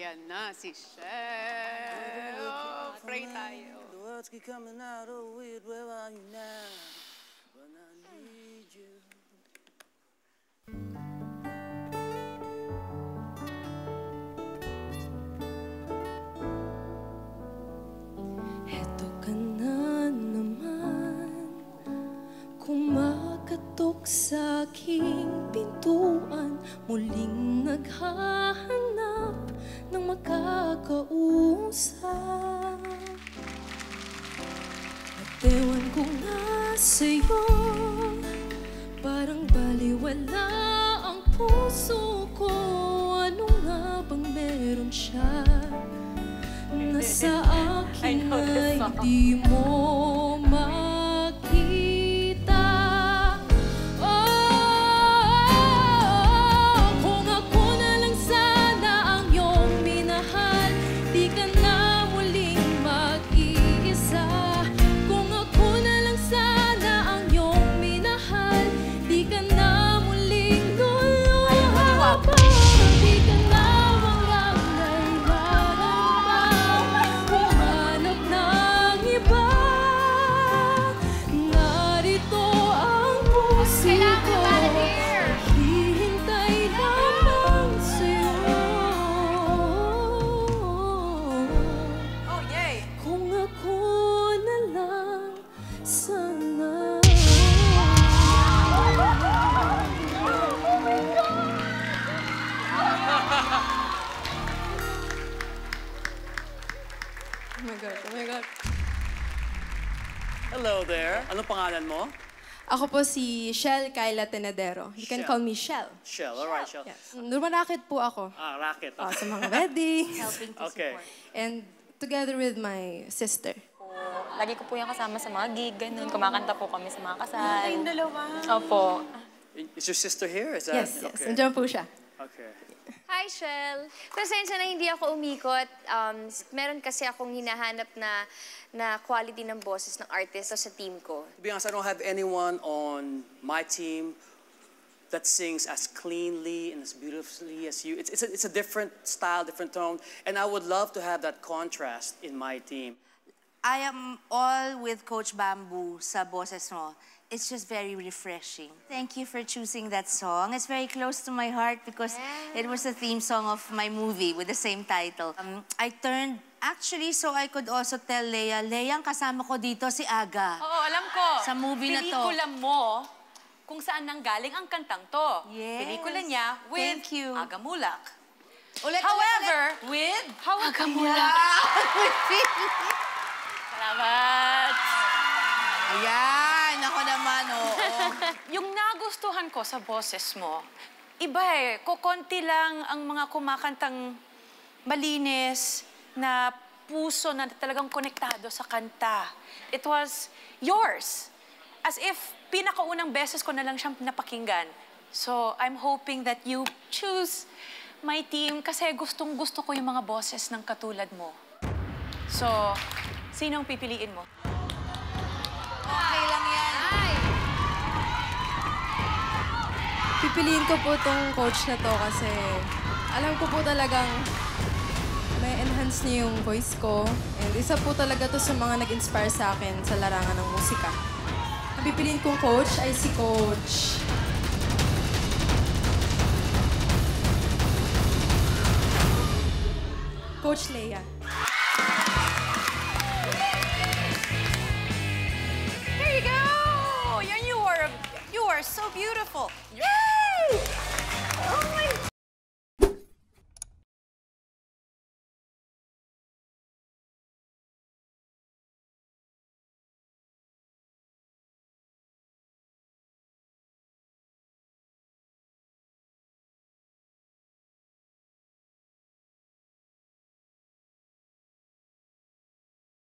Ayan na, si Shell. Oh, pray tayo. The words keep coming out of weird. Where are you now? When I need you. Eto ka na naman, kumakatok sa aking pintuan, muling naghahanap ng makakausap. At ewan ko nga sa'yo, parang baliwala ang puso ko. Ano nga bang meron siya na sa akin ay di mo makita? Oh, kung ako na lang sana ang iyong minahal, di ka na muling mag-iisa. Kung ako na lang sana ang iyong minahal, di ka na muling luluha pa. Di ka na walang naiharap pa, humanap ng iba. Narito ang puso ko, hihintay lamang sa'yo. Oh, yay! Kung ako na lang sana. Oh my God, oh my God. Hello there. Anong pangalan mo? Ako po si Shell Kyla Tenedero. You can Shell. call me Shell. Shell. All right, Shell. Yes. Dumarakit po ako Racket. sa mga weddings. Helping to Okay. support. And together with my sister. Lagi ko po yung kasama sa mga gig, ganun. Kumakanta po kami sa mga kasal. Kayong dalawa. Opo. Is your sister here? Is that Yes, yes. okay? Nandiyan po siya. Okay. Hi, Shell. Pasensya na hindi ako umikot. Meron kasi akong hinahanap na quality ng boses ng artist sa team ko. To be honest, I don't have anyone on my team that sings as cleanly and as beautifully as you. It's a different style, different tone, and I would love to have that contrast in my team. I am all with Coach Bamboo sa boses mo. It's just very refreshing. Thank you for choosing that song. It's very close to my heart because it was the theme song of my movie with the same title. I turned, actually, so I could also tell Leia, Leia, ang kasama ko dito si Aga. Oo, alam ko. Sa movie na to. Pelikula mo kung saan nanggaling ang kantang to. Yes. Pelikula niya with Thank you. Aga Mulak. However, with Aga Mulak. Salamat. Ayan, ako naman, oo. Yung nagustuhan ko sa boses mo, iba eh. Kukonti lang ang mga kumakantang malinis na puso na talagang konektado sa kanta. It was yours. As if pinakaunang beses ko na lang siyang napakinggan. So, I'm hoping that you choose my team kasi gustong-gusto ko yung mga boses ng katulad mo. So, sinong pipiliin mo? Okay lang yan. Pipiliin ko po tong coach na to kasi alam ko po talagang may enhance niya yung voice ko. And isa po talaga to sa mga nag-inspire sa akin sa larangan ng musika. Ang pipiliin kong coach ay si Coach Leia. There you go! You are so beautiful. Yay! Oh my